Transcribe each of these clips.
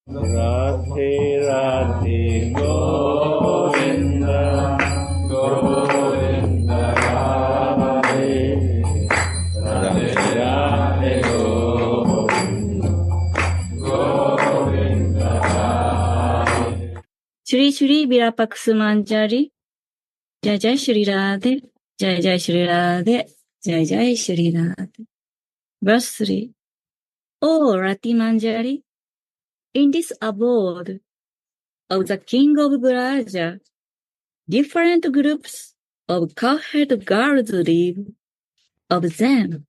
Radhe Radhe Govinda Govinda Radhe Radhe Radhe Govinda Govinda Radhe Shri Shri Vilapa Kusumanjali. Jai Jai Shri Radhe. Jai Jai Shri Radhe. Jai Jai Shri Radhe. Verse 3. O Rati Manjari, in this abode of the king of Vraja, different groups of cowherd girls live. Of them,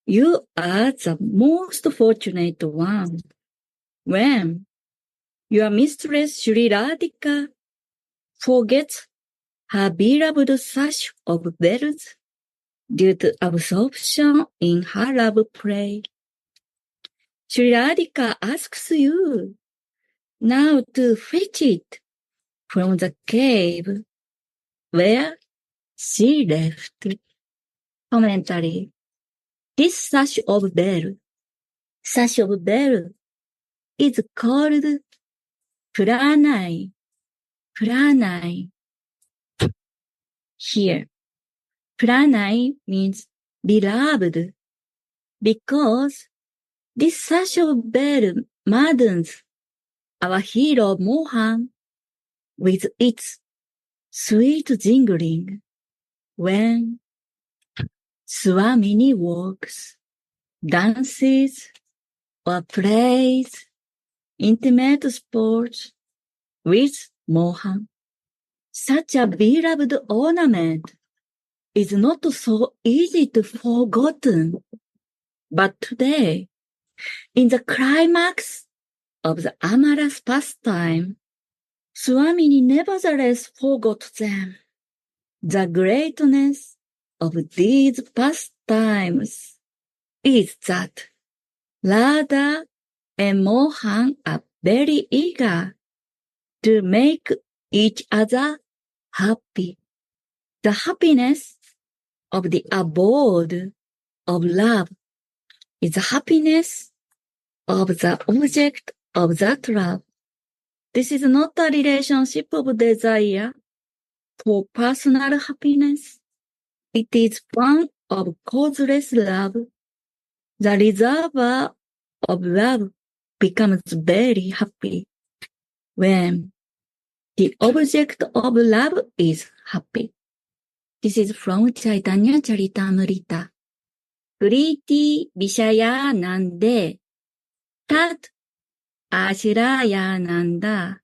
you are the most fortunate one. When your mistress Sri Radhika forgets her beloved sash of bells due to absorption in her love play, Sri Radhika asks you now to fetch it from the cave where she left. Commentary. This sash of bell is called pranai. Here, pranai means beloved, because this sash of bell maddens our hero Mohan with its sweet jingling when Swamini walks, dances, or plays intimate sports with Mohan. Such a beloved ornament is not so easy to forgotten. But today, in the climax of the amorous pastime, Swamini nevertheless forgot them. The greatness of these pastimes is that Radha and Mohan are very eager to make each other happy. The happiness of the abode of love is the happiness of the object of that love. This is not a relationship of desire for personal happiness. It is one of causeless love. The reservoir of love becomes very happy when the object of love is happy. This is from Chaitanya Charitamrita. Priti Vishaya Nande Tat Ashiraya Nanda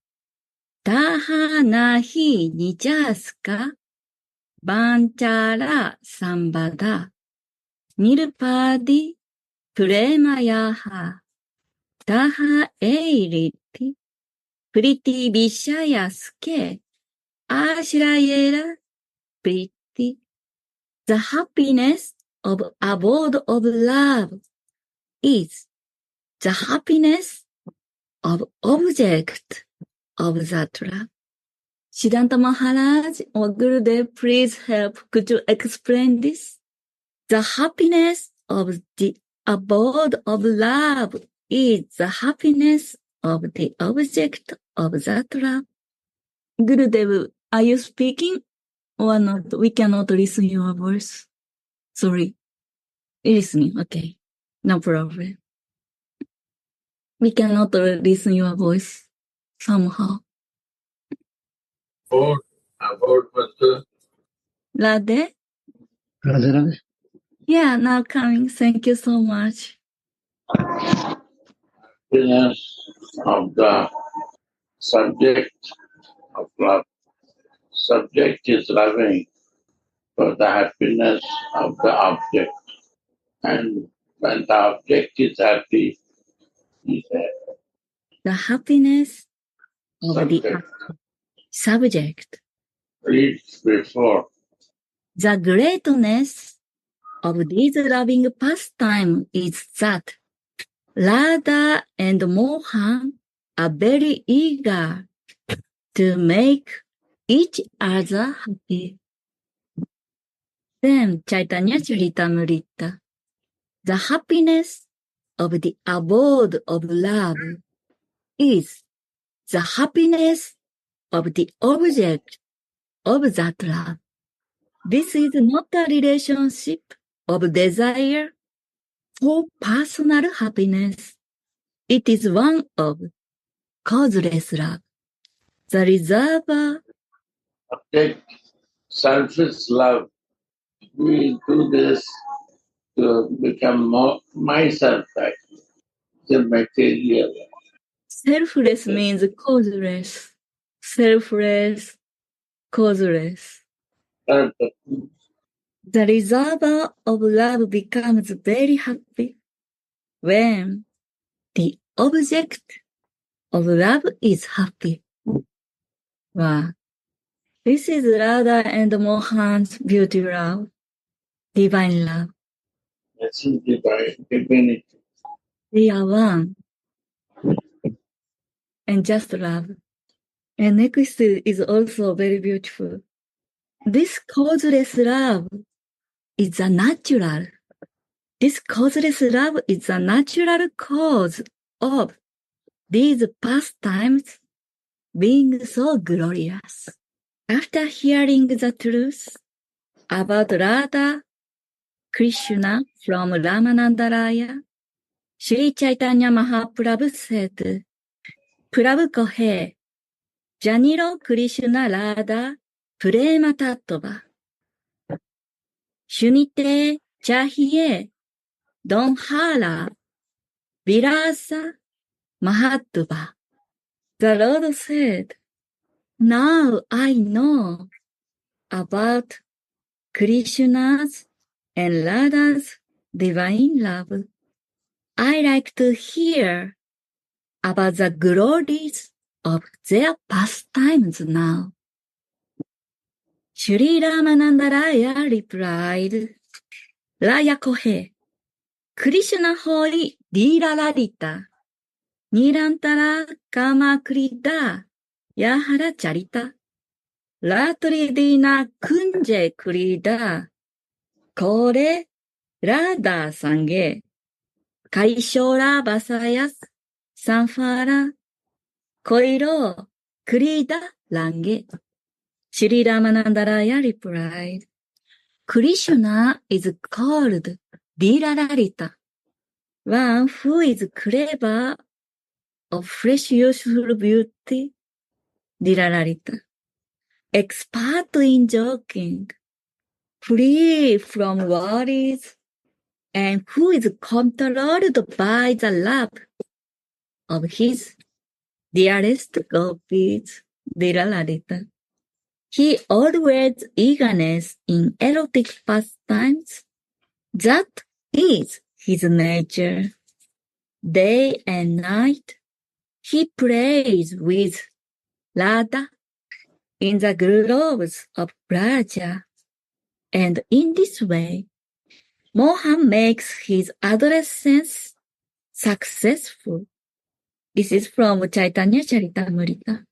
Taha Nahi Nijaska Banchara Sambada Nirpadi Premayaha Taha Eiriti Priti Vishaya Ske Ashrayera Priti. The happiness of abode of love is the happiness of object of that love. Siddhanta Maharaj or Gurudev, please help. Could you explain this? The happiness of the abode of love is the happiness of the object of that love. Gurudev, are you speaking or not? We cannot listen your voice. Sorry. Listening. Okay. No problem. We cannot listen your voice somehow. Abode was Radhe? Radhe. Yeah, now coming. Thank you so much. happiness of the subject of love. Subject is loving for the happiness of the object. And when the object is happy, he said, The happiness of subject. the subject. Read before. The greatness of this loving pastime is that Radha and Mohan are very eager to make each other happy. Then Chaitanya Charitamrita. The happiness of the abode of love is the happiness of the object of that love. This is not a relationship of desire for personal happiness. It is one of causeless love. The reservoir Take selfish love. We do this to become more myself, like the material. selfless means causeless. Selfless, causeless. And The reservoir of love becomes very happy when the object of love is happy. Wow. This is Radha and Mohan's beauty love, divine love. this is divine divinity. They are one and just love. And next is also very beautiful. This causeless love is a natural. This causeless love is a natural cause of these pastimes being so glorious. After hearing the truth about Radha Krishna from Ramananda Raya, Sri Chaitanya Mahaprabhu said, Prabhu kahe, Janilo Krishna Radha Prema Tattva. Shunite chahiye, Donhara, Vilasa, Mahatva. The Lord said, now I know about Krishna's and Radha's divine love. I like to hear about the glories of their pastimes now. Shri Ramananda Raya replied, Raya kohe, Krishna hoi lila lalita, nirantara kama krida, yahara charita, ratri dina kunje krida, kore Radha sange, kaishora basayas, sanfara, koiro, krida lange. Shri Ramananda Raya replied, Krishna is called Vilararita, one who is clever of fresh useful beauty, Vilararita, expert in joking, free from worries, and who is controlled by the love of his dearest gopis, Vilararita. He always eagerness in erotic pastimes. That is his nature. Day and night, he plays with Radha in the groves of Vraja. And in this way, Mohan makes his adolescence successful. This is from Chaitanya Charitamrita.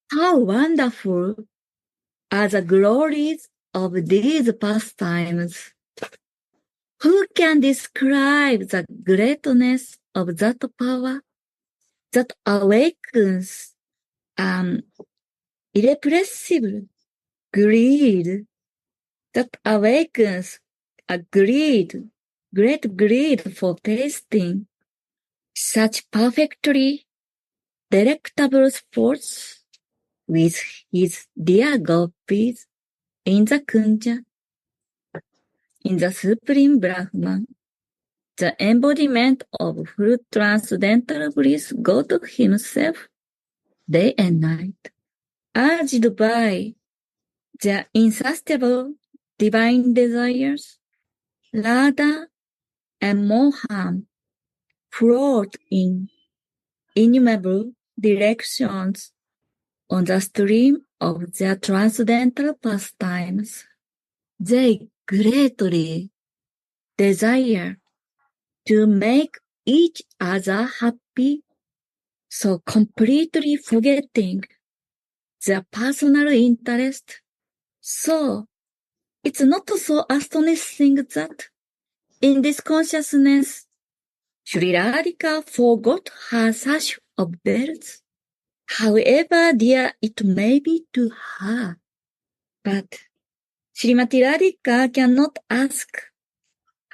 How wonderful are the glories of these pastimes! Who can describe the greatness of that power that awakens an irrepressible greed, that awakens a great greed for tasting such perfectly delectable sports with his dear gopis in the kunja, in the supreme Brahman, the embodiment of full transcendental bliss, God himself, day and night, urged by the insatiable divine desires, Radha and Mohan float in innumerable directions on the stream of their transcendental pastimes. They greatly desire to make each other happy, so completely forgetting their personal interest. So, it's not so astonishing that in this consciousness, Sri Radhika forgot her search of bells, however dear it may be to her. But Srimati Radhika cannot ask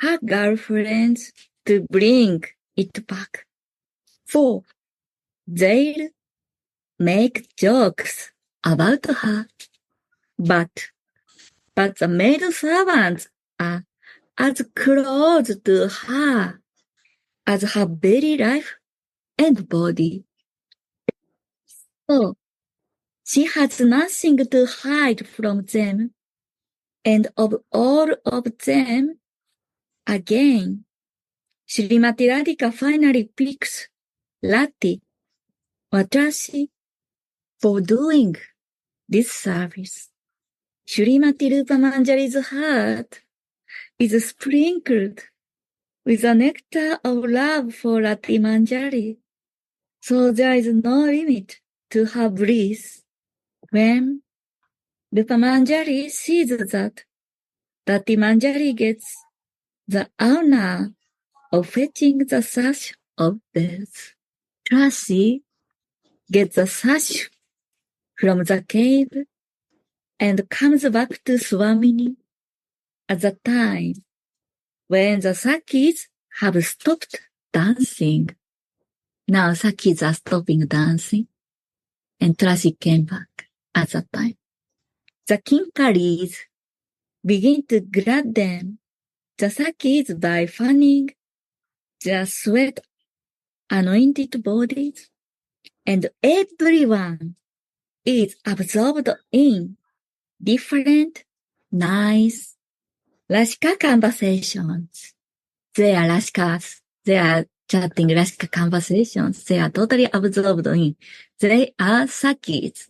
her girlfriends to bring it back, for they'll make jokes about her. But the maid servants are as close to her as her very life and body. So she has nothing to hide from them, and of all of them, again, Srimati Radhika finally picks Rati or Tracy for doing this service. Srimati Rupamanjari's heart is sprinkled with the nectar of love for Rati Manjari, so there is no limit to her bliss. When Rupamanjari sees that Rati Manjari gets the honor of fetching the sash of bells, Tracy gets the sash from the cave and comes back to Swamini at the time when the Sakis have stopped dancing. Now Sakis are stopping dancing, and Tracy came back at that time. The Kinkaris begin to gladden the Sakis by fanning their sweat-anointed bodies, and everyone is absorbed in different, nice Rashika conversations. They are Rashikas. They are chatting Rashika conversations. They are totally absorbed in. They are Sakis.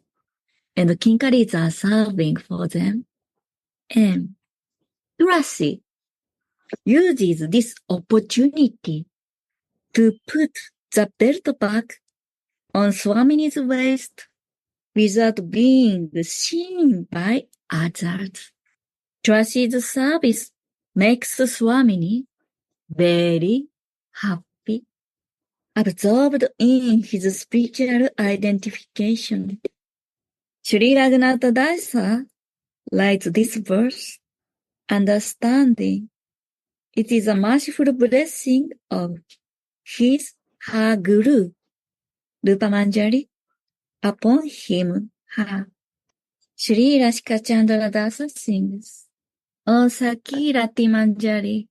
And Kinkaris are serving for them. And Tracy uses this opportunity to put the belt back on Swamini's waist without being seen by others. Tracy's service makes Swamini very happy, absorbed in his spiritual identification. Sri Raghunatha Dasa writes this verse, understanding it is a merciful blessing of her Guru, Rupamanjari, upon him, her. Sri Rashika Chandra Dasa sings, O Saki Rati Manjari,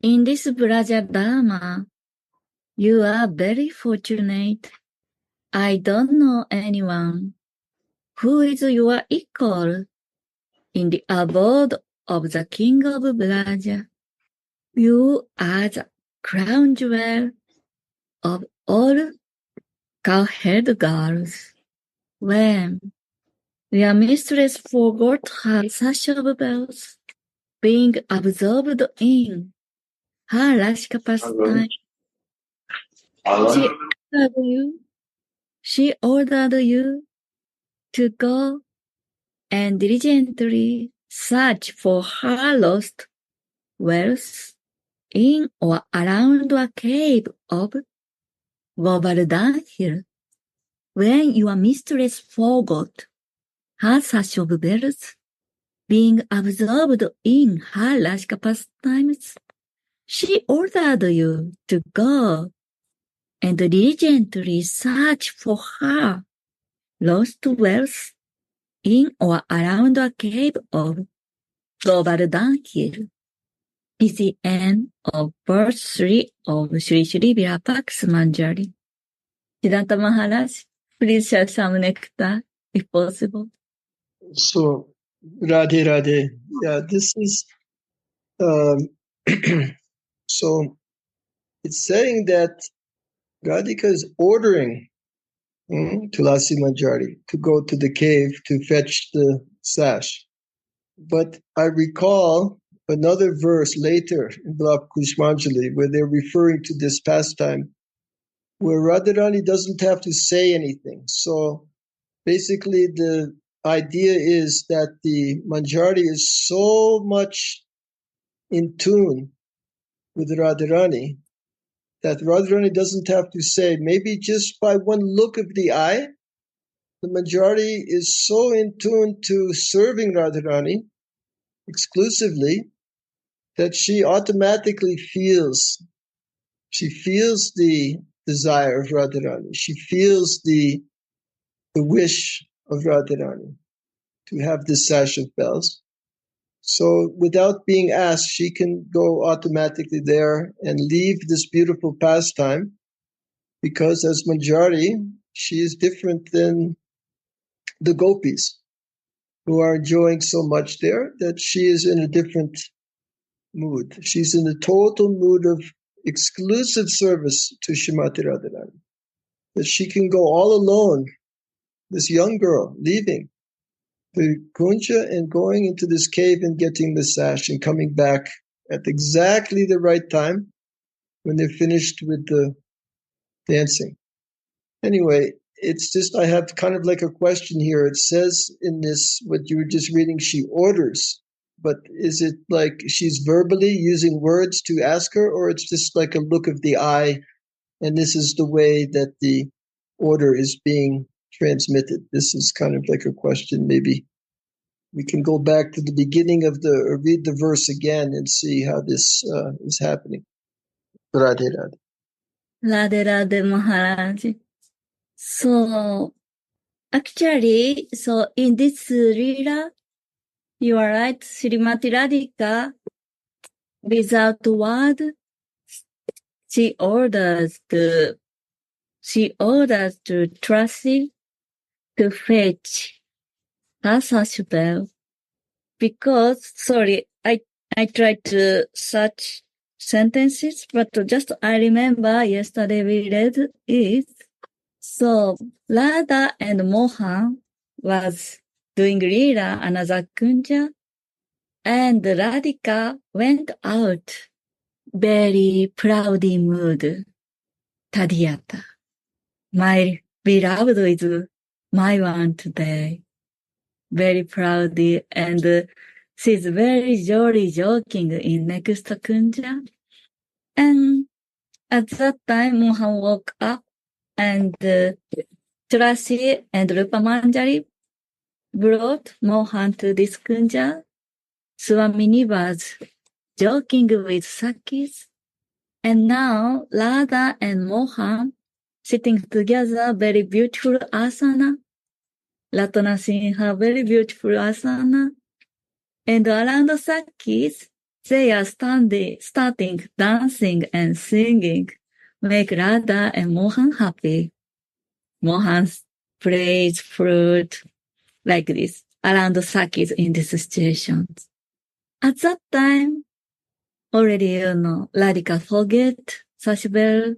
in this Vraja Dharma, you are very fortunate. I don't know anyone who is your equal in the abode of the King of Vraja. You are the crown jewel of all Cowherd girls. When your mistress forgot her sash of bells, being absorbed in her Rashika pastime, she ordered you to go and diligently search for her lost wealth in or around a cave of Govardhan Hill. When your mistress forgot her sash of bells, being absorbed in her Rashika pastimes, she ordered you to go and diligently search for her lost wealth in or around a cave of Govardhan Hill. Is the end of verse 3 of Sri Sri Vilapa Kusumanjali. Siddhanta Maharaj, please share some nectar, if possible. So, Radhe Radhe. Yeah, this is, so it's saying that Radhika is ordering Tulasi Manjari to go to the cave to fetch the sash. But I recall another verse later in Vilapa Kusumanjali where they're referring to this pastime where Radharani doesn't have to say anything. So basically the idea is that the Manjari is so much in tune with Radharani that Radharani doesn't have to say. Maybe just by one look of the eye, the Manjari is so in tune to serving Radharani exclusively that she automatically feels. She feels the desire of Radharani. She feels the wish of Radharani to have this sash of bells. So without being asked, she can go automatically there and leave this beautiful pastime, because as Manjari, she is different than the gopis who are enjoying so much there that she is in a different mood. She's in a total mood of exclusive service to Shrimati Radharani. That she can go all alone, this young girl, leaving the kunja and going into this cave and getting the sash and coming back at exactly the right time when they're finished with the dancing. Anyway, it's just, I have kind of like a question here. It says in this, what you were just reading, she orders, but is it like she's verbally using words to ask her, or it's just like a look of the eye, and this is the way that the order is being transmitted? This is kind of like a question. Maybe we can go back to the beginning of or read the verse again and see how this is happening. Radhe Radhe. Radhe Radhe Maharaj. So, actually, so in this Leela, you are right, Srimati Radhika, without word, she orders to Tracy to fetch her sash bell. Because, sorry, I tried to search sentences, but just I remember yesterday we read it. So, Radha and Mohan was doing Leela, another kunja, and Radhika went out, very proud in mood. Tadiyata, my beloved is my one today. Very proud, and she's very jolly joking in next kunja. And at that time, Mohan woke up, and Tulasi and Rupamanjari brought Mohan to this kunja. Swamini was joking with Sakis, and now Radha and Mohan sitting together, very beautiful asana. Ratna Sinha, very beautiful asana. And around Sakis, they are starting dancing and singing, make Radha and Mohan happy. Mohan plays flute like this around Sakis in this situation. At that time, already, Radhika forget Sashibel,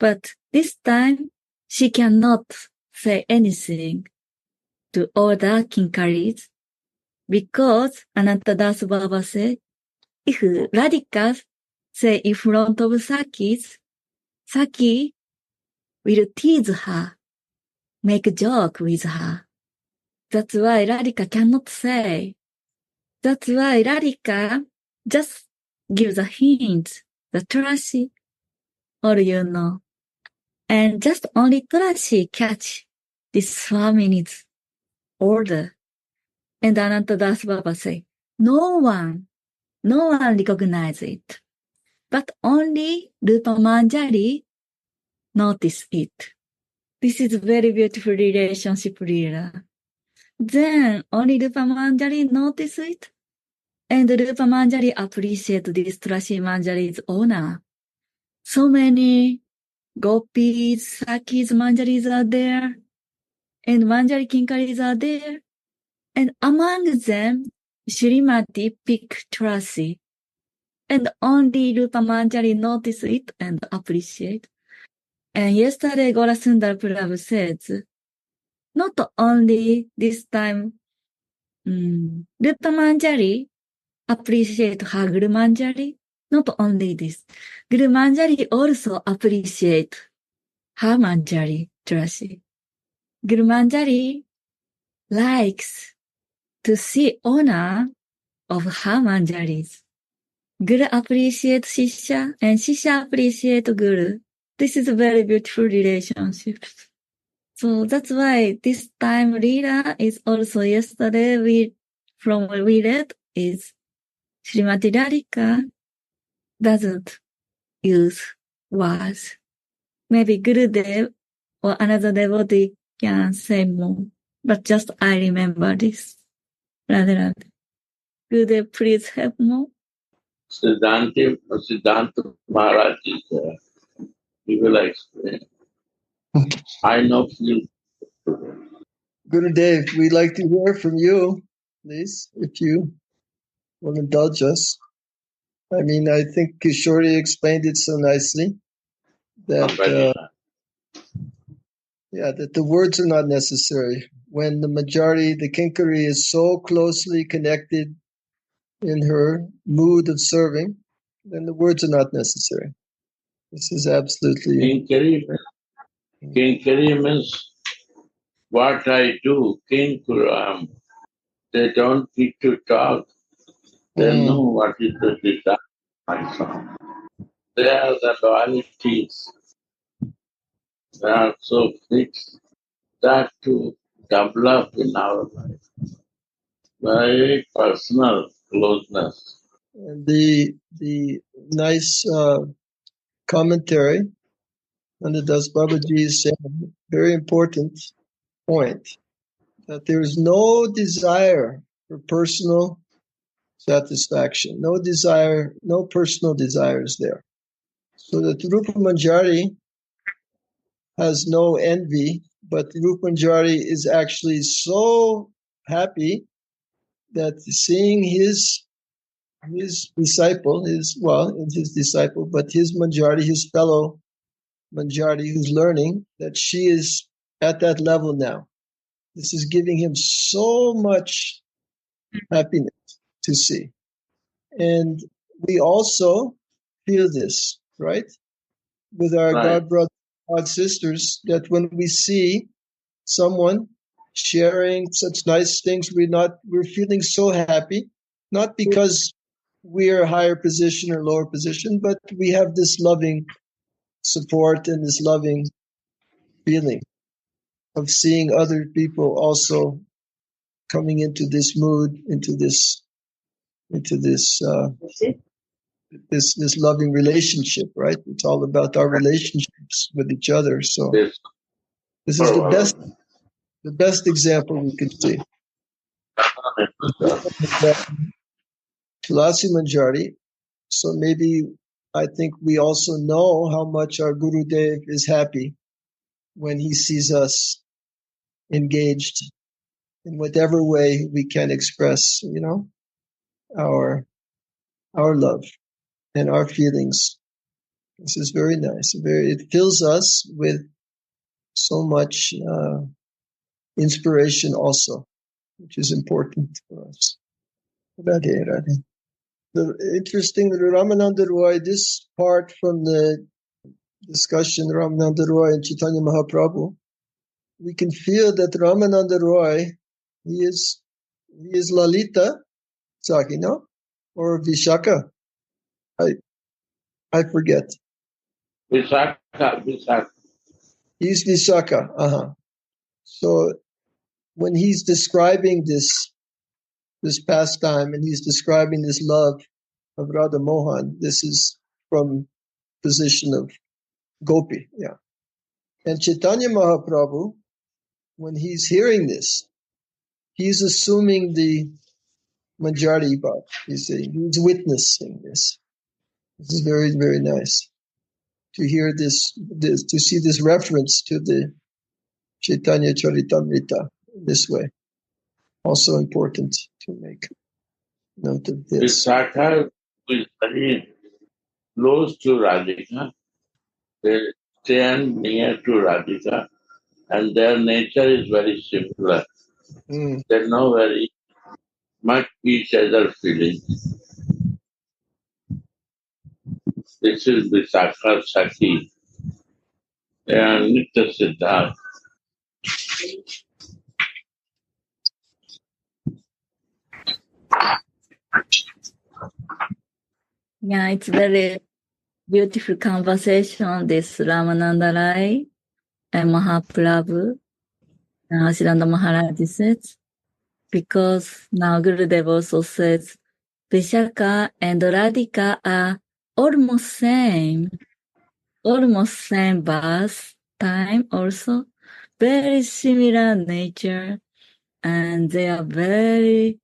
but this time she cannot say anything to order kinkaris, because Anantadas Baba said, if Radhika say in front of Sakis, Saki will tease her, make a joke with her. That's why Radhika cannot say. That's why Radhika just gives a hint, the Tulasi, or and just only Tulasi catch this Swamini's order. And Anantadas Baba say, no one recognize it. But only Rupa Manjari notice it. This is a very beautiful relationship, Leela. Then only Rupa Manjari notice it. And Rupa Manjari appreciate this Tulasi Manjari's honor. So many gopis, sakis, manjaris are there. And Manjari Kinkaris are there. And among them, Shrimati picked Tulasi. And only Rupa Manjari notice it and appreciate. And yesterday, Gorasundar Prabhu says, not only this time, Rupa Manjari appreciate her Guru Manjari, not only this. Guru Manjari also appreciate her Manjari, Tulasi. Guru Manjari likes to see honor of her Manjaris. Guru appreciate Shisha and Shisha appreciate Guru. This is a very beautiful relationship. So that's why this time Leela is also yesterday we read is Srimati Radhika doesn't use words. Maybe Gurudev or another devotee can say more. But just I remember this. Radhe. Gurudev, please help more. Siddhanta Maharaj is there. He will explain. I know few. Gurudev, we'd like to hear from you, please, if you will indulge us. I mean, I think Kishori explained it so nicely that that the words are not necessary. When the majority, the Kinkari, is so closely connected in her mood of serving, then the words are not necessary. This is absolutely... Kinkari means what I do. Kinkuram. They don't need to talk. They know what is the desire. They are the loyalties. They are so fixed that to develop in our life. Very personal closeness. And the nice commentary on the Das Babaji is saying, very important point, that there is no desire for personal satisfaction, no desire, no personal desires there. So that Rupa Manjari has no envy, but Rupa Manjari is actually so happy that seeing his disciple, his disciple, but his Manjari, his fellow Manjari who's learning, that she is at that level now. This is giving him so much happiness to see. And we also feel this, right? With our God brothers, God sisters, that when we see someone sharing such nice things, we're feeling so happy, not because we're a higher position or lower position, but we have this loving support and this loving feeling of seeing other people also coming into this mood, into this this loving relationship, right? It's all about our relationships with each other. So this is the best example we could see. Tulasi Manjari. So maybe I think we also know how much our Gurudev is happy when he sees us engaged in whatever way we can express, our love and our feelings. This is very nice. It fills us with so much inspiration also, which is important for us. Radhe, Radhe. Interesting that Ramananda Roy, this part from the discussion, Ramananda Roy and Chaitanya Mahaprabhu, we can feel that Ramananda Roy, he is Lalita Saki, no? Or Vishaka. I forget. Vishaka. He's Vishaka. So when he's describing this pastime and he's describing this love of Radha Mohan, this is from position of Gopi, yeah. And Chaitanya Mahaprabhu, when he's hearing this, he's assuming the Manjari Bhav. He's witnessing this. This is very, very nice to hear this, to see this reference to the Chaitanya Charitamrita this way. Also important to make note of this. Vishaka is very close to Radhika. They stand near to Radhika, and their nature is very similar. They know very much each other feelings. This is Vishaka Saki. They are Nitya Siddharth. Yeah, it's very beautiful conversation, this Ramananda Rai and Mahaprabhu and Asiranda Maharaj says, because now Gurudev also says, Vishaka and Radhika are almost same birth time also, very similar nature, and they are very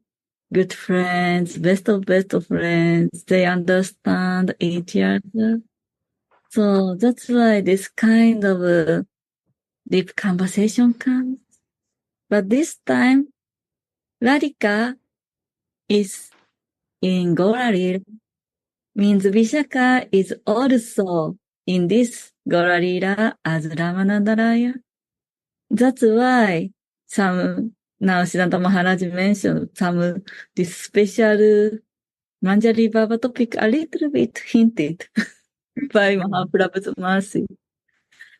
good friends, best of friends. They understand each other. So that's why this kind of deep conversation comes. But this time, Radhika is in Gauralila, means Vishaka is also in this Gauralila as Ramanandaraya. That's why now Siddhanta Maharaj mentioned this special Manjari Baba topic a little bit hinted by Mahaprabhu's mercy.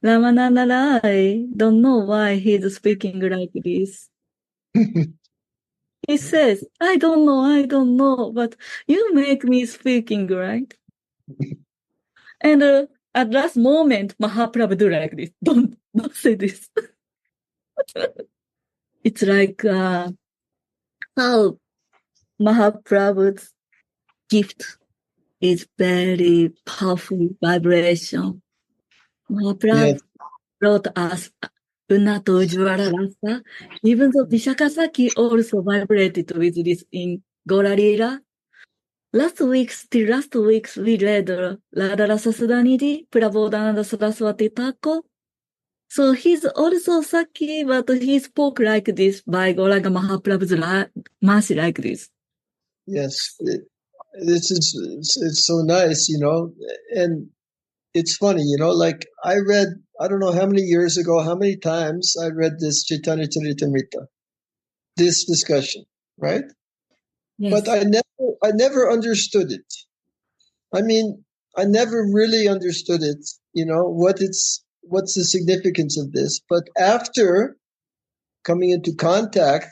Ramananda Rai don't know why he's speaking like this. He says, I don't know, but you make me speaking, right? And at last moment, Mahaprabhu do like this. Don't say this. It's like how Mahaprabhu's gift is very powerful vibration. Mahaprabhu Yes. brought us Unnata Ujjvala Rasa. Even though Vishakasaki also vibrated with this in Gauralila. Last week, we read Radha Rasa Sudhanidhi, Prabodhananda Saraswati Thakur. So he's also Saki, but he spoke like this by Gauranga Mahaprabhu's mercy like this. Yes. It's so nice, and it's funny, like I read, I don't know how many years ago, how many times I read this Chaitanya Charitamrita, this discussion, right? Yes. But I never understood it. I mean, I never really understood it, what's the significance of this. But after coming into contact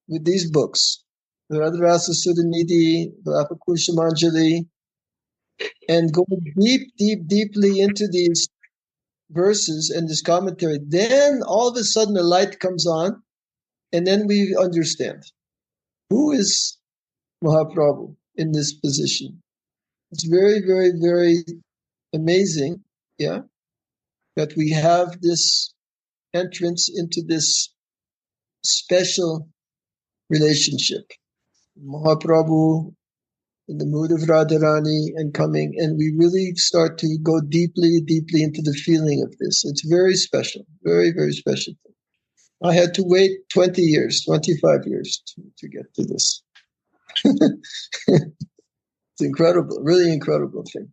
with these books, the Radharasa Sudhanidhi, the Kusumanjali, and going deeply into these verses and this commentary, then all of a sudden the light comes on, and then we understand who is Mahaprabhu in this position. It's very, very, very amazing, that we have this entrance into this special relationship. Mahaprabhu in the mood of Radharani and coming, and we really start to go deeply into the feeling of this. It's very special, very, very special. I had to wait 20 years, 25 years to get to this. It's incredible, really incredible thing.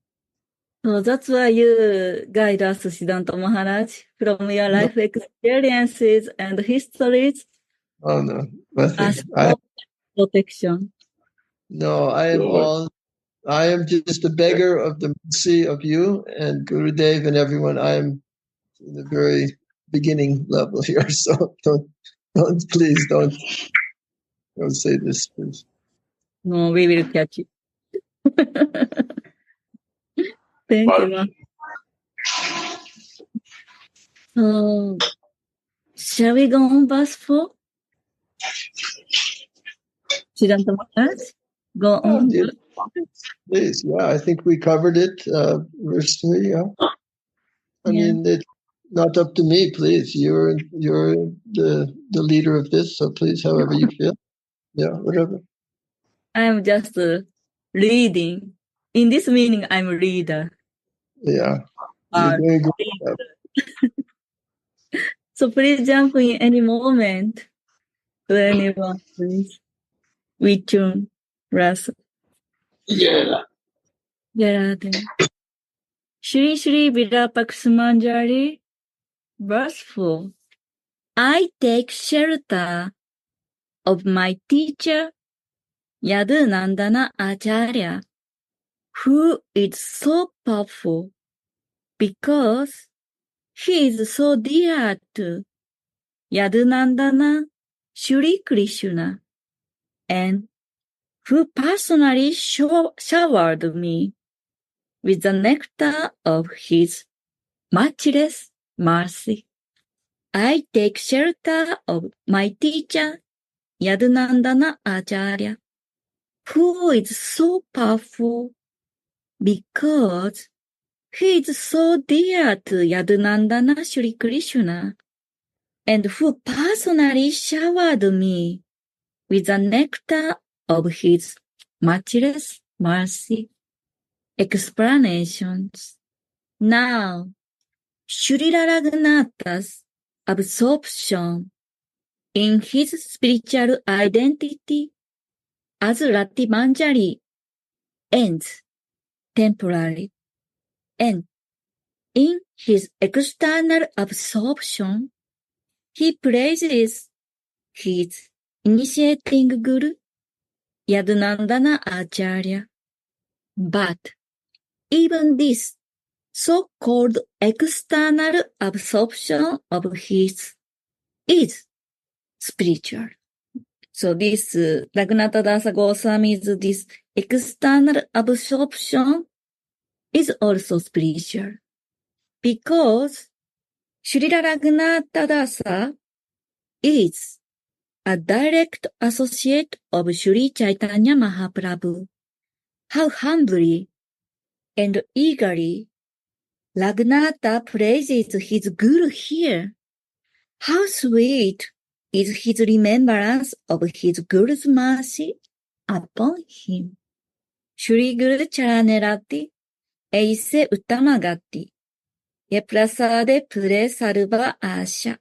So that's why you guide us, Siddhanta Maharaj, from your life experiences and histories. Oh no, nothing. As protection. No, I am just a beggar of the mercy of you and Gurudev and everyone. I am in the very beginning level here, so please don't say this, please. No, we will catch you. Thank you. So, shall we go on verse 4? Siddhanta Maharaj, go on. Yeah, please, I think we covered it. Verse 3, I mean, it's not up to me, please. You're the leader of this, so please, however you feel. Yeah, whatever. I'm just reading. In this meaning, I'm a reader. Yeah, you're doing good. So please jump in any moment to anyone, please. We tune, Russell. Yeah. Shri Shri Vilapa Kusumanjali, verse 4. I take shelter of my teacher, Yadunandana Acharya, who is so powerful because he is so dear to Yadunandana Shri Krishna, and who personally showered me with the nectar of his matchless mercy. I take shelter of my teacher, Yadunandana Acharya, who is so powerful because he is so dear to Yadunandana Shri Krishna, and who personally showered me with the nectar of his matchless mercy. Explanations. Now, Srila Raghunatha's absorption in his spiritual identity as Ratimanjali ends temporarily, and in his external absorption, he praises his initiating guru, Yadunandana Acharya. But even this so-called external absorption of his is spiritual. So this Raghunatha Dasa Goswami's this external absorption is also spiritual. Because Srila Raghunatha Dasa is a direct associate of Sri Chaitanya Mahaprabhu. How humbly and eagerly Raghunatha praises his guru here. How sweet is his remembrance of his guru's mercy upon him. Shri Guru Charanelati Eise Uttamagati Ye Prasade Pure Sarva Asha.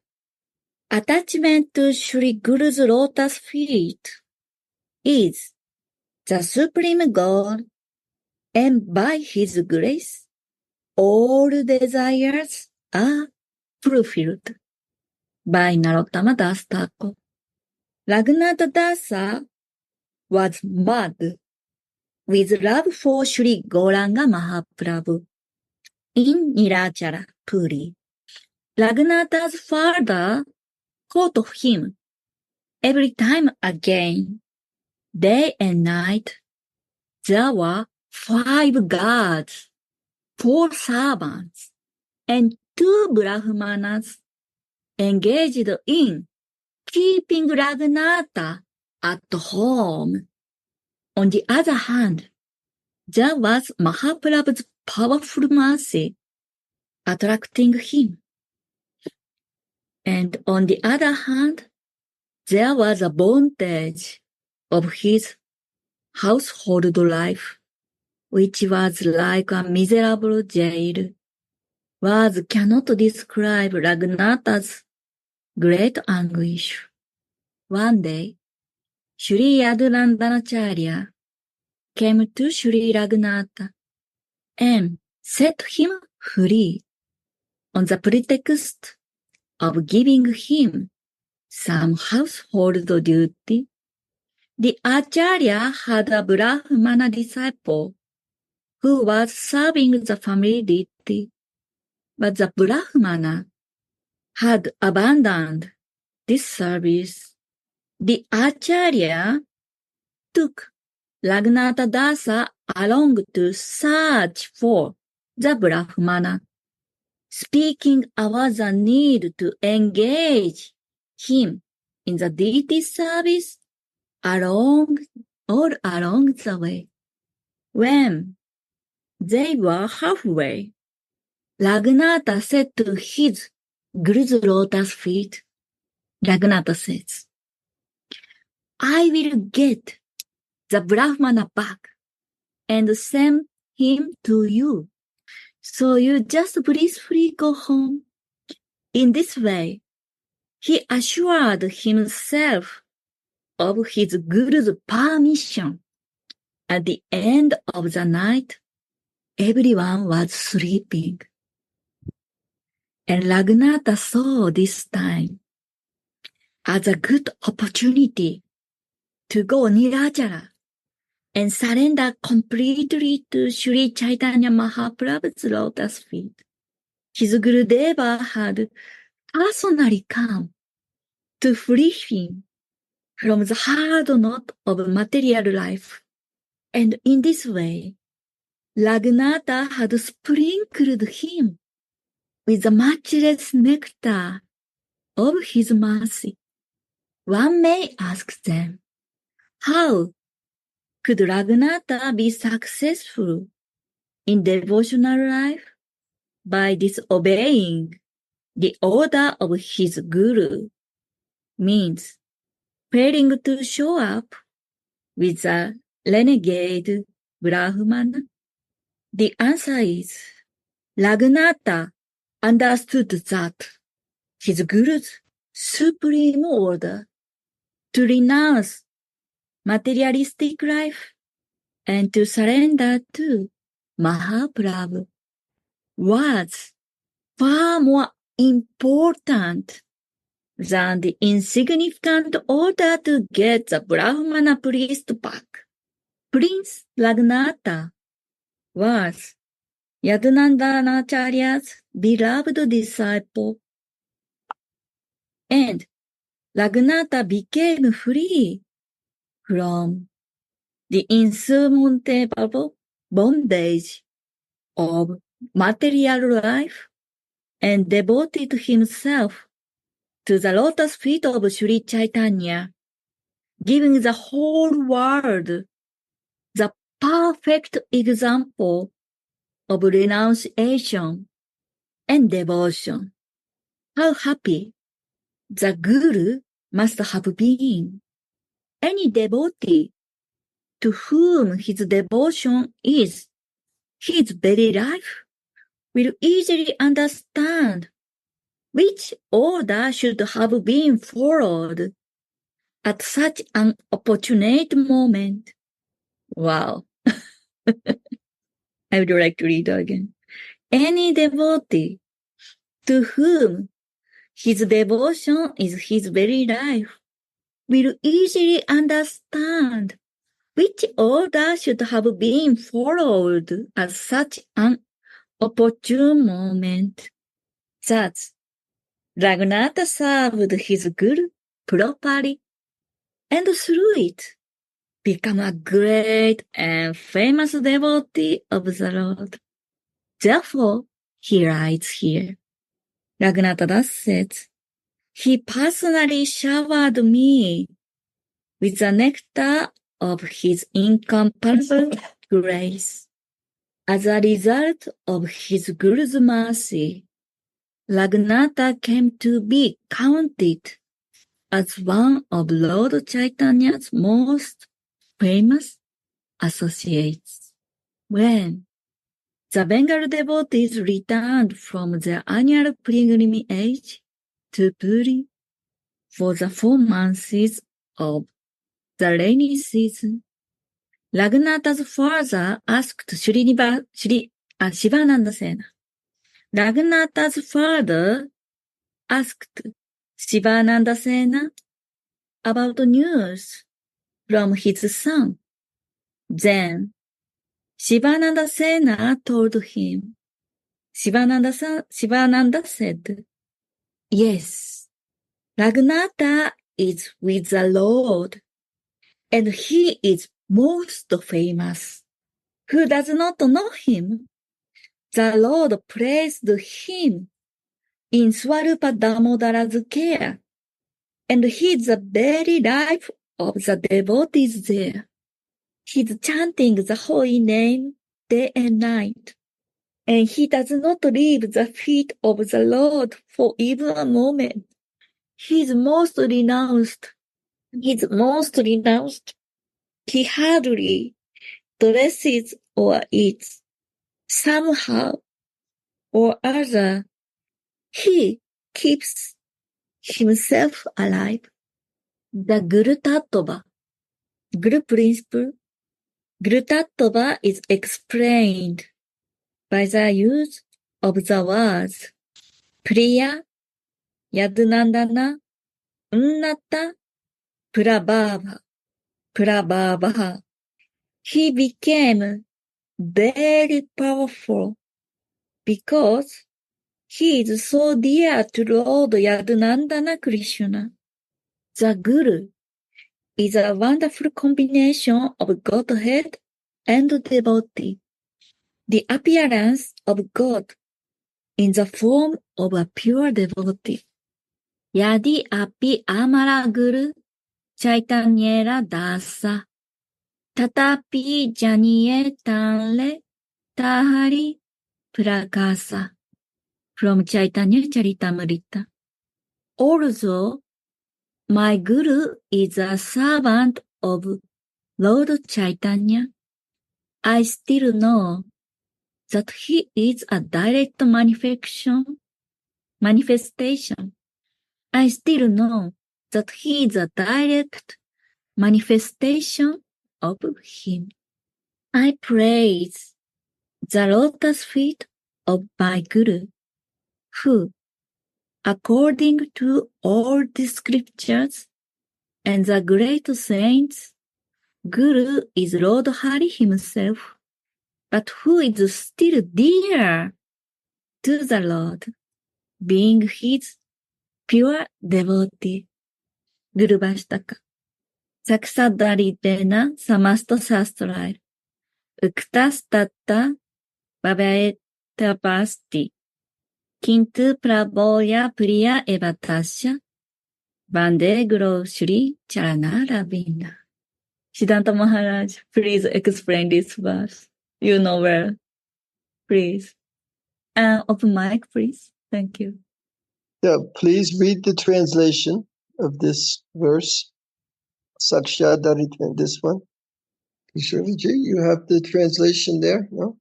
Attachment to Shri Guru's lotus feet is the supreme goal, and by his grace, all desires are fulfilled. By Narottama Das Thakur. Raghunatha Dasa was mad with love for Sri Gauranga Mahaprabhu in Nilachara, Puri. Raghunatha's father caught him every time again. Day and night, there were 5 guards, 4 servants, and 2 brahmanas engaged in keeping Raghunatha at home. On the other hand, there was Mahaprabhu's powerful mercy attracting him. And on the other hand, there was a bondage of his household life, which was like a miserable jail. Words cannot describe Raghunatha's great anguish. One day, Sri Yadunandanacharya came to Sri Raghunatha and set him free on the pretext of giving him some household duty. The Acharya had a Brahmana disciple who was serving the family deity, but the Brahmana had abandoned this service. The Acharya took Raghunatha Dasa along to search for the Brahmana, speaking about the need to engage him in the deity service all along the way. When they were halfway, Raghunatha said to his Guru's lotus feet, Raghunatha says, I will get the Brahmana back and send him to you. So you just blissfully go home. In this way, he assured himself of his Guru's permission. At the end of the night, everyone was sleeping. And Raghunatha saw this time as a good opportunity to go Nilachara and surrender completely to Sri Chaitanya Mahaprabhu's lotus feet. His Gurudeva had personally come to free him from the hard knot of material life. And in this way, Raghunatha had sprinkled him with the matchless nectar of his mercy. One may ask them, how could Raghunatha be successful in devotional life? By disobeying the order of his guru, means failing to show up with a renegade Brahmana. The answer is, Raghunatha understood that his guru's supreme order to renounce materialistic life and to surrender to Mahaprabhu was far more important than the insignificant order to get the Brahmana priest back. Prince Raghunatha was Yadunandanacharya's beloved disciple, and Raghunatha became free from the insurmountable bondage of material life and devoted himself to the lotus feet of Sri Chaitanya, giving the whole world the perfect example of renunciation and devotion. How happy the Guru must have been. Any devotee to whom his devotion is his very life will easily understand which order should have been followed at such an opportune moment. Wow. I would like to read again. Any devotee to whom his devotion is his very life will easily understand which order should have been followed at such an opportune moment. Thus, Raghunatha served his guru properly, and through it, become a great and famous devotee of the Lord. Therefore, he writes here, Raghunatha thus says, he personally showered me with the nectar of his incomparable grace. As a result of his Guru's mercy, Raghunatha came to be counted as one of Lord Chaitanya's most famous associates. When the Bengal devotees returned from their annual pilgrimage to Puri for the 4 months of the rainy season, Raghunatha's father asked Shivananda Sena. Raghunatha's father asked Shivananda Sena about the news from his son. Then Shivananda Sena told him. Shivananda said, yes, Raghunatha is with the Lord, and he is most famous. Who does not know him? The Lord praised him in Swarupa Damodara's care, and he is the very life of the devotees there. He is chanting the holy name day and night, and he does not leave the feet of the Lord for even a moment. He is most renounced. He hardly dresses or eats. Somehow or other, he keeps himself alive. The Guru Tattva, Guru principle, Guru Tattva is explained by the use of the words Priya, Yadunandana, Unnata, Prabhava. He became very powerful because he is so dear to Lord Yadunandana Krishna. The Guru is a wonderful combination of Godhead and devotee. The appearance of God in the form of a pure devotee. Yadi api amara guru chaitanyera dasa. Tatapi janiye tanle tahari prakasa. From Chaitanya Charitamrita. Although my guru is a servant of Lord Chaitanya, I still know that he is a direct manifestation. I still know that he is a direct manifestation of him. I praise the lotus feet of my guru, who, according to all the scriptures and the great saints, Guru is Lord Hari himself, but who is still dear to the Lord, being his pure devotee. Guru Vashtaka. Saksadharitena samasto sastrair. Uktas tatta bhavetapasti. Kintu prabhoya priya evatasya. Vande Guru Shri Charana Ravinda. Siddhanta Maharaj, please explain this verse. You know well. Please. Open mic, please. Thank you. Yeah, please read the translation of this verse. Sakshadaritana, this one. Kishorji, you have the translation there, no?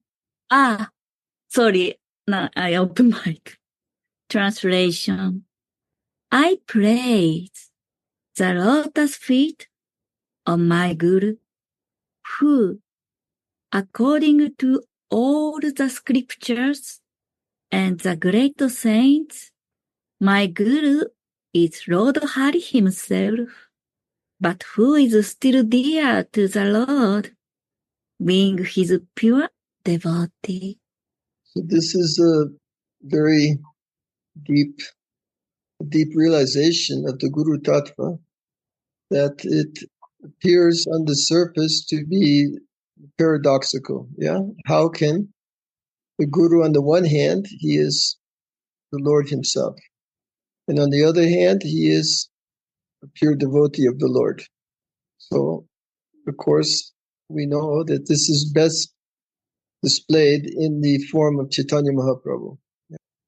Sorry. Now I open mic. Translation. I praise the lotus feet of my Guru, who, according to all the scriptures and the great saints, my Guru is Lord Hari himself, but who is still dear to the Lord, being his pure devotee. So this is a very deep realization of the Guru Tattva, that it appears on the surface to be paradoxical. Yeah, how can the Guru, on the one hand, he is the Lord himself, and on the other hand, he is a pure devotee of the Lord. So, of course, we know that this is best displayed in the form of Chaitanya Mahaprabhu.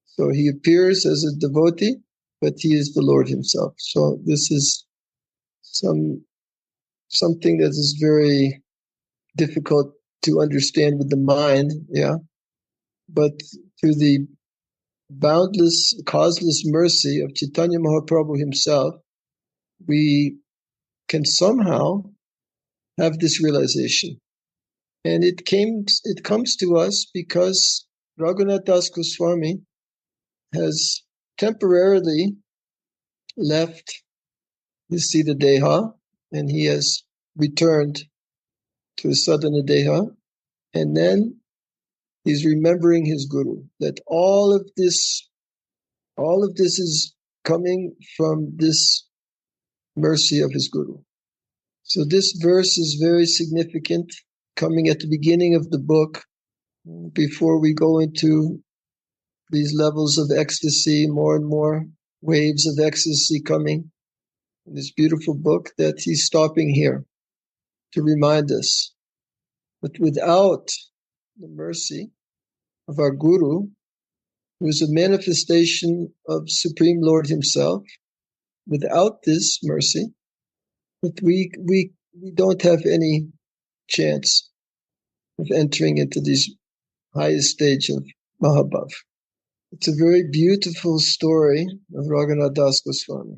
So he appears as a devotee, but he is the Lord himself. So this is something that is very difficult to understand with the mind, yeah. But through the boundless, causeless mercy of Chaitanya Mahaprabhu himself, we can somehow have this realization. And it comes to us because Raghunath Das Goswami has temporarily left the Siddha Deha, and he has returned to his Sadhana Deha, and then he's remembering his Guru, that all of this is coming from this mercy of his Guru. So this verse is very significant, coming at the beginning of the book, before we go into these levels of ecstasy, more and more waves of ecstasy coming in this beautiful book, that he's stopping here to remind us that without the mercy of our Guru, who is a manifestation of Supreme Lord himself, without this mercy, that we don't have any chance of entering into this highest stage of Mahabhav. It's a very beautiful story of Raghunath Das Goswami,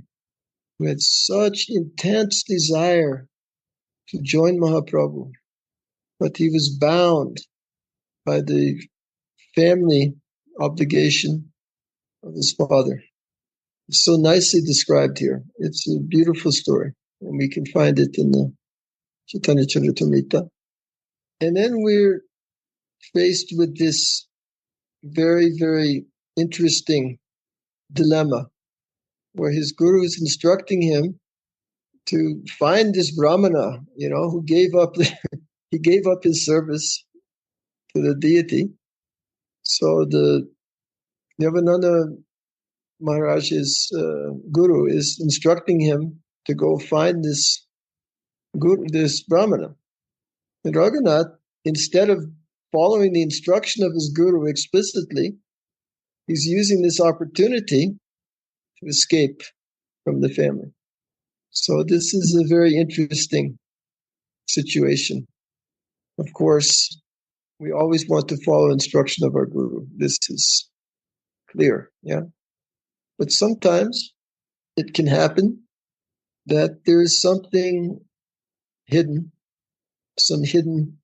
who had such intense desire to join Mahaprabhu, but he was bound by the family obligation of his father. It's so nicely described here. It's a beautiful story, and we can find it in the Chaitanya Charitamrita. And then we're faced with this very, very interesting dilemma, where his Guru is instructing him to find this Brahmana, who gave up he gave up his service to the deity. So the Yavananda Maharaj's guru is instructing him to go find this Brahmana. And Raghunath, instead of following the instruction of his guru explicitly, he's using this opportunity to escape from the family. So this is a very interesting situation. Of course, we always want to follow instruction of our guru. This is clear, yeah? But sometimes it can happen that there is something hidden, some hidden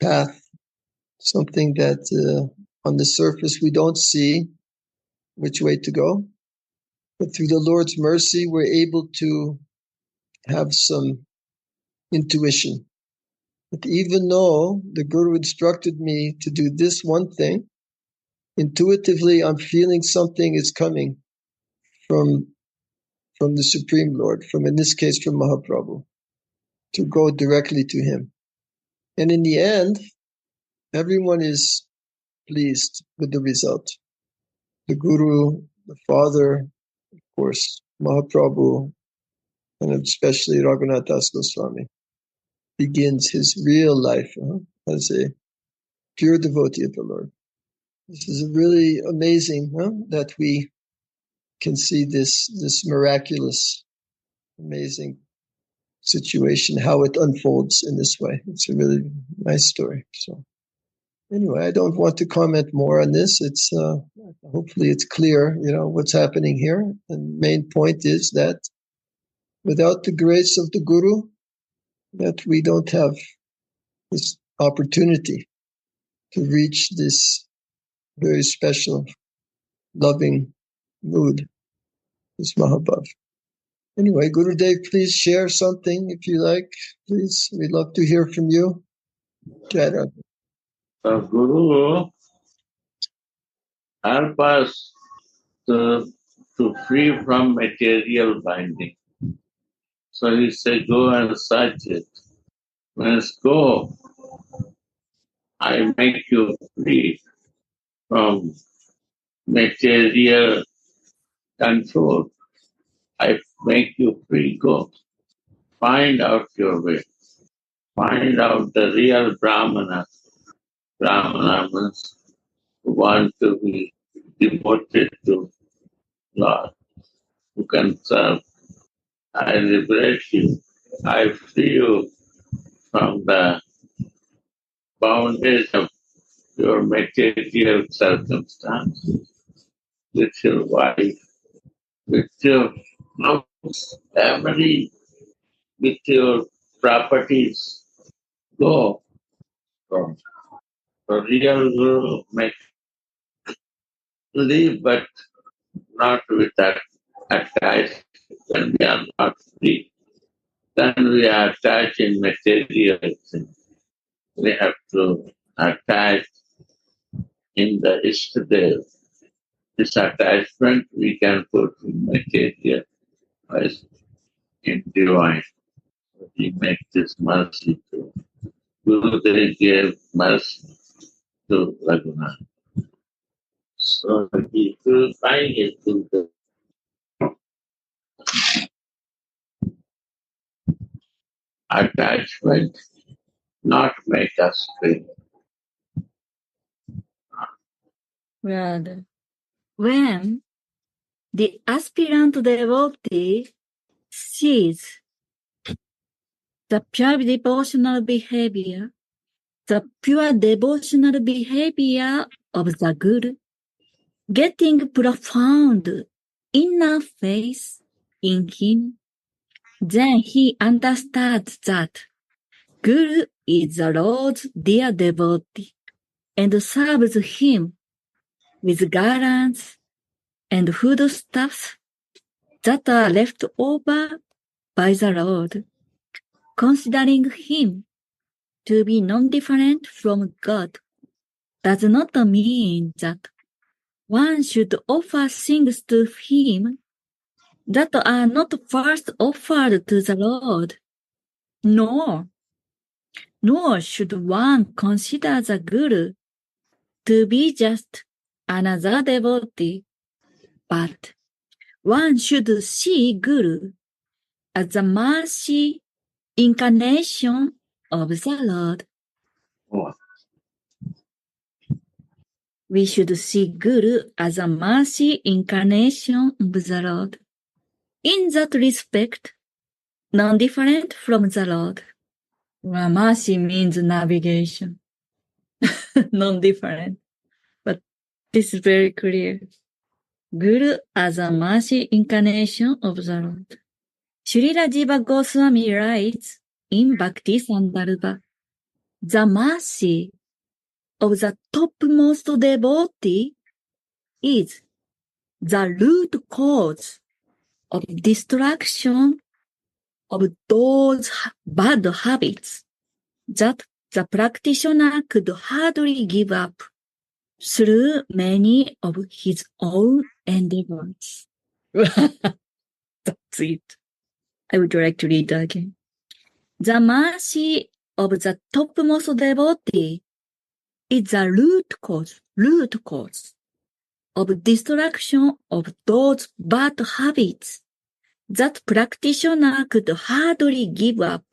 path, something that on the surface we don't see which way to go. But through the Lord's mercy, we're able to have some intuition. But even though the Guru instructed me to do this one thing, intuitively I'm feeling something is coming from the Supreme Lord, in this case from Mahaprabhu, to go directly to him. And in the end, everyone is pleased with the result. The Guru, the Father, of course, Mahaprabhu, and especially Raghunath Das Goswami, begins his real life as a pure devotee of the Lord. This is really amazing that we can see this miraculous, amazing situation, how it unfolds in this way. It's a really nice story. So anyway, I don't want to comment more on this. It's hopefully it's clear, what's happening here. And the main point is that without the grace of the Guru, that we don't have this opportunity to reach this very special, loving mood, this Mahabhav. Anyway, Gurudev, please share something if you like. Please, we'd love to hear from you. The Guru help us to free from material binding. So he said, go and search it. When it's go, I make you free from material control. I make you free. Go. Find out your way. Find out the real Brahmana. Brahmana means who want to be devoted to Lord, who can serve. I liberate you. I free you from the boundaries of your material circumstances, with your wife, with your house, family, with your properties. Go. Go. The real Guru may live, but not with that attached. When we are not free, then we are attached in material things. We have to attach in the Ishtadev. This attachment we can put in material as in divine. He makes this mercy to Gurudev gave mercy to Raghunath. So he purifying it to the attachment, not make us free. Rather, when the aspirant devotee sees the pure devotional behavior of the Guru, getting profound inner faith in him, then he understands that Guru is the Lord's dear devotee and serves him with garlands and foodstuffs that are left over by the Lord. Considering him to be non-different from God does not mean that one should offer things to him that are not first offered to the Lord. Nor should one consider the Guru to be just another devotee, but one should see Guru as the mercy incarnation of the Lord. Oh, We should see Guru as a mercy incarnation of the Lord. In that respect, non-different from the Lord. Well, mercy means navigation. Non-different. But this is very clear. Guru as a mercy incarnation of the Lord. Srila Jiva Goswami writes in Bhakti Sandarbha, the mercy of the topmost devotee is the root cause of destruction of those bad habits that the practitioner could hardly give up through many of his own endeavors. That's it. I would like to read that again. The mercy of the topmost devotee is the root cause of destruction of those bad habits that practitioner could hardly give up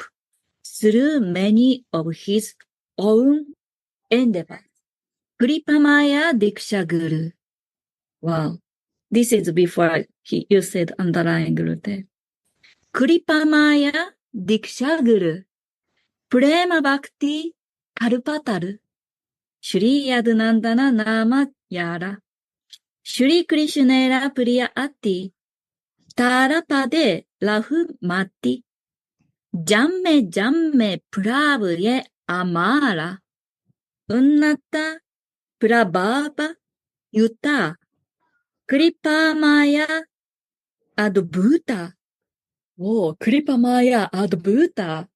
through many of his own endeavors. Kripamaya Diksha Guru. Wow. This is before you said underlying Guru. Kripamaya Diksha Guru. Prema Bhakti Kalpataru. Shri Yadunandana Nama Yara. Shri Krishnera Priya Ati. Tarapade Lahu Mati. Jamme Jamme Prabhu Ye Amara. Unnata Prabhava Yuta. Kripamaya Adbhuta. Oh, Kripamaya Adbhuta.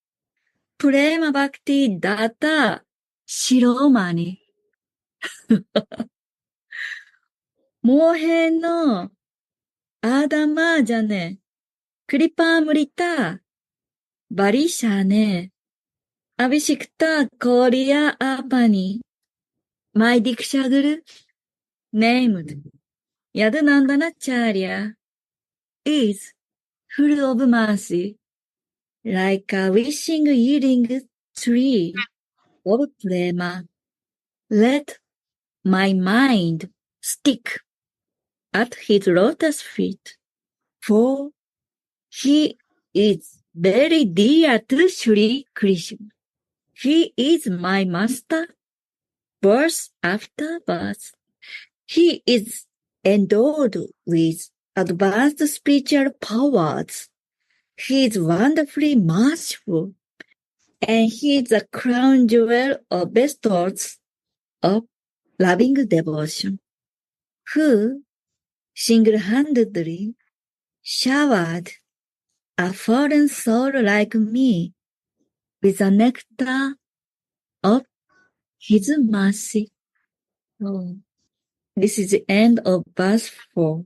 Prema Bhakti Data Shiromani. モーヘンのアダマじゃね、クリパームリタ、バリシャね、アビシクタコリアアパニ、マイディクシャグル、ネームド、ヤドナンダナチャリア、is full of mercy, like a wishing yielding tree of prema. Let my mind stick at his lotus feet, for he is very dear to Shri Krishna. He is my master, birth after birth. He is endowed with advanced spiritual powers. He is wonderfully merciful, and he is the crown jewel of bestowals of loving devotion, who single-handedly showered a fallen soul like me with the nectar of his mercy. Oh, this is the end of verse 4.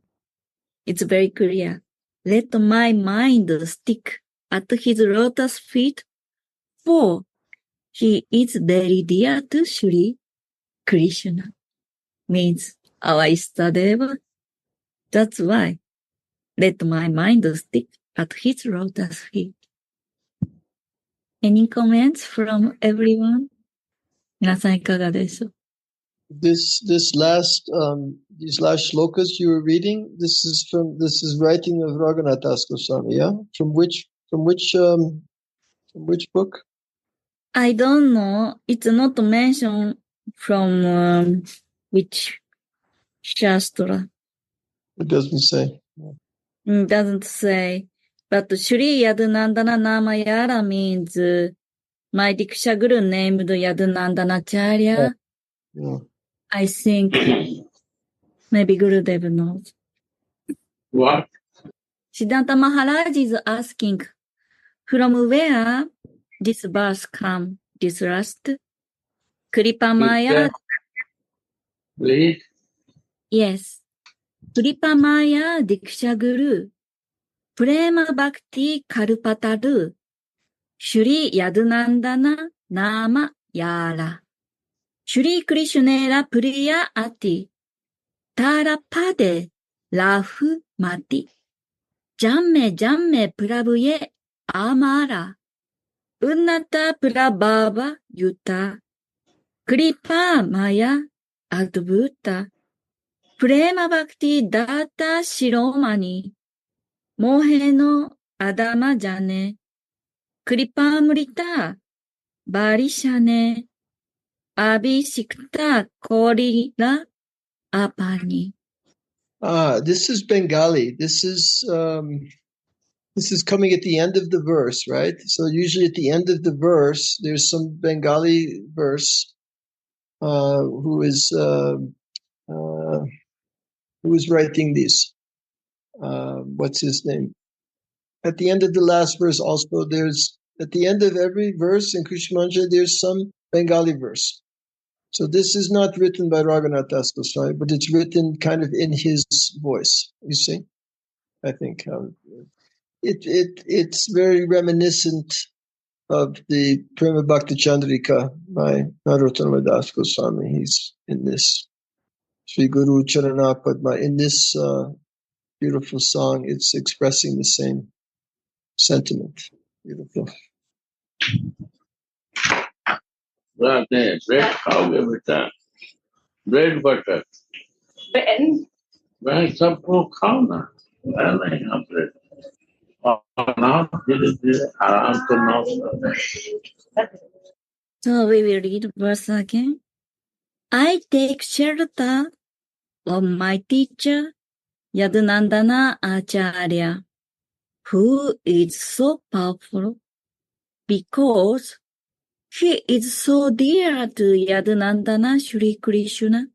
It's very clear. Let my mind stick at his lotus feet, for he is very dear to Shri Krishna. Means our Istadeva. That's why. Let my mind stick at his lotus feet. Any comments from everyone? 皆さんいかがでしょう? These last shlokas you were reading, this is writing of Raghunath Goswami, yeah? From which book? I don't know. It's not mentioned from which Shastra. It doesn't say. It doesn't say. But Shri Yadunandana Namayara means my Diksha Guru named Yadunandanacharya. Yeah. I think maybe Gurudev knows. What? Siddhanta Maharaj is asking from where this verse come, this last. Kripamaya. Please? Yes. Kripamaya Diksha Guru. Prema Bhakti Kalpataru, Shri Yadunandana Nama Yara, Shri Krishnera Priya Ati, Tara Pade Rahu Mati, Jamme Jamme Prabhuye Amara, Unnata Prabhava Yuta, Kripa Maya Advuta, Prema Bhakti Data Shiromani, Mohe no Adama Jane, Kripamrita, Varishane, Abhishikta Korila Apani. This is Bengali. This is coming at the end of the verse, right? So usually at the end of the verse, there's some Bengali verse, who is writing these. What's his name? At the end of the last verse also, at the end of every verse in Kusumanjali, there's some Bengali verse. So this is not written by Raghunath Das Goswami, but it's written kind of in his voice, you see? I think it's very reminiscent of the Prema Bhakti Chandrika by Narottama Das Goswami. He's in this Sri Guru Charana Padma. In this beautiful song, it's expressing the same sentiment. Beautiful. Bread, खाओगे बेटा? Bread butter. मैं सबको खाओ ना, मैं नहीं खा bread. और ना धीरे-धीरे आराम करना. So we will read verse again. I take shelter of my teacher, Yadunandana Acharya, who is so powerful because he is so dear to Yadunandana Shri Krishna,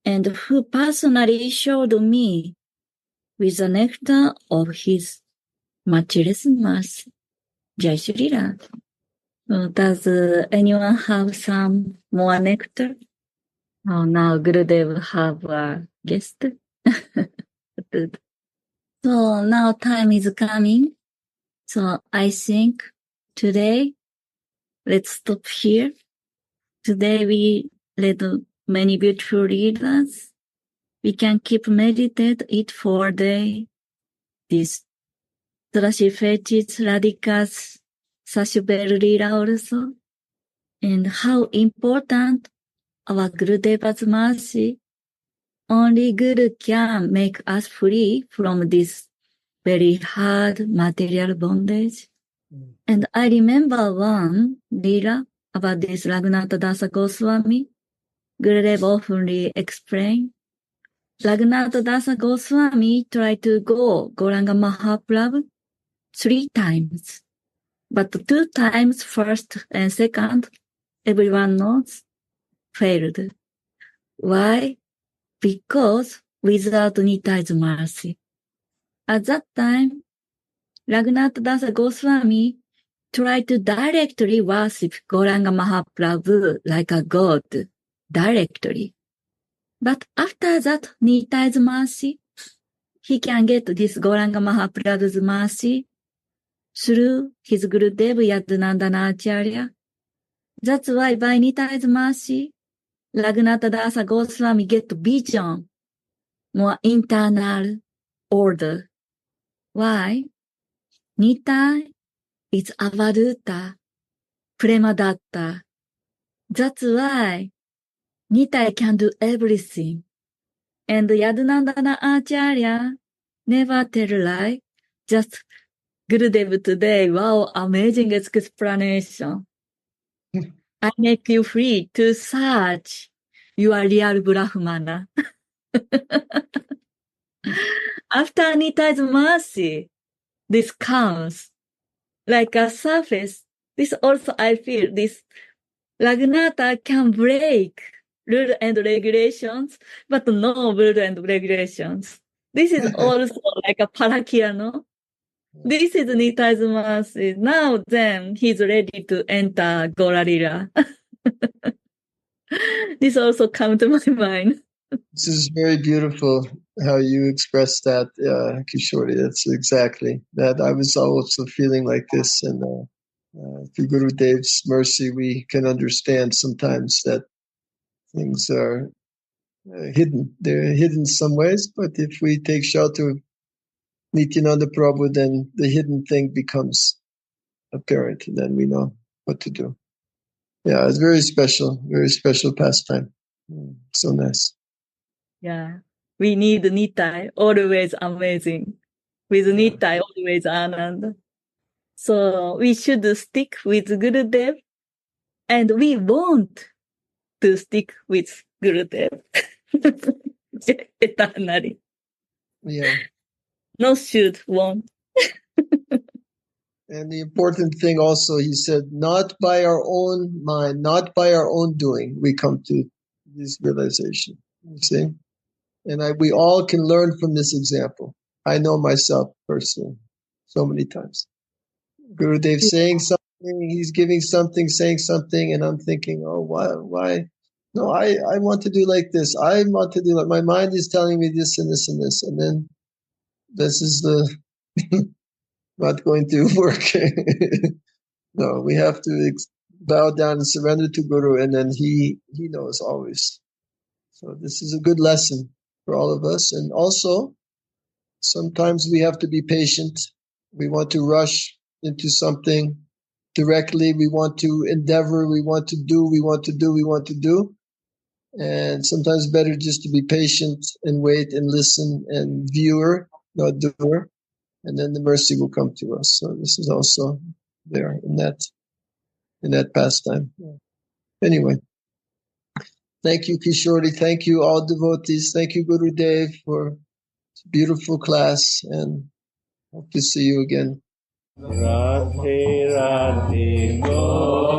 and who personally showed me with the nectar of his matchless mercy. Jai Shri Ram. Does anyone have some more nectar? Oh, now Gurudev have a guest. So now time is coming. So I think today, let's stop here. Today we read many beautiful readers. We can keep meditate it for day. This Trashifetis Radhikas Sashubel Lila also. And how important our Gurudeva's mercy. Only Guru can make us free from this very hard material bondage. And I remember one Lila about this Raghunatha Dasa Goswami. Gurudev often explained. Raghunatha Dasa Goswami tried to go Gauranga Mahaprabhu 3 times. But 2 times, first and second, everyone knows, failed. Why? Because without Nitai's mercy. At that time, Raghunatha Dasa Goswami tried to directly worship Gauranga Mahaprabhu like a god, directly. But after that Nitai's mercy, he can get this Gauranga Mahaprabhu's mercy through his Gurudev Yadunandana Acharya. That's why by Nitai's mercy, Raghunatha Dasa Goswami get vision, more internal order. Why? Nitai is Avaduta, Premadatta. That's why Nitai can do everything. And Yadunandana Acharya never tell lie. Just Gurudev today, wow, amazing explanation. I make you free to search your real Brahmana. After Nitai's mercy, this comes like a surface. This also I feel this Raghunatha can break rule and regulations, but no rule and regulations. This is also like a parakya, no? This is Nitai's mercy. Now then, he's ready to enter Gauralila. This also comes to my mind. This is very beautiful how you expressed that, Kishori. That's exactly that. I was also feeling like this, and through Gurudev's mercy, we can understand sometimes that things are hidden. They're hidden some ways, but if we take shelter of Nityananda Prabhu, then the hidden thing becomes apparent, and then we know what to do. Yeah, it's very special pastime. So nice. Yeah. We need Nitai, always amazing. With Nitai, always Anand. So we should stick with Gurudev, and we want to stick with Gurudev eternally. Yeah. No should, want. And the important thing also, he said, not by our own mind, not by our own doing, we come to this realization. You see? And we all can learn from this example. I know myself personally so many times. Gurudev saying something, he's giving something, saying something, and I'm thinking, oh, why? No, I want to do like this. I want to do like, my mind is telling me this and this and this. And then this is not going to work. No, we have to bow down and surrender to Guru, and then he knows always. So this is a good lesson for all of us. And also, sometimes we have to be patient. We want to rush into something directly. We want to endeavor. We want to do. And sometimes it's better just to be patient and wait and listen and viewer, not doer. And then the mercy will come to us. So this is also there in that pastime. Anyway, thank you, Kishori. Thank you, all devotees. Thank you, Gurudev, for this beautiful class, and hope to see you again. Radhe Radhe Go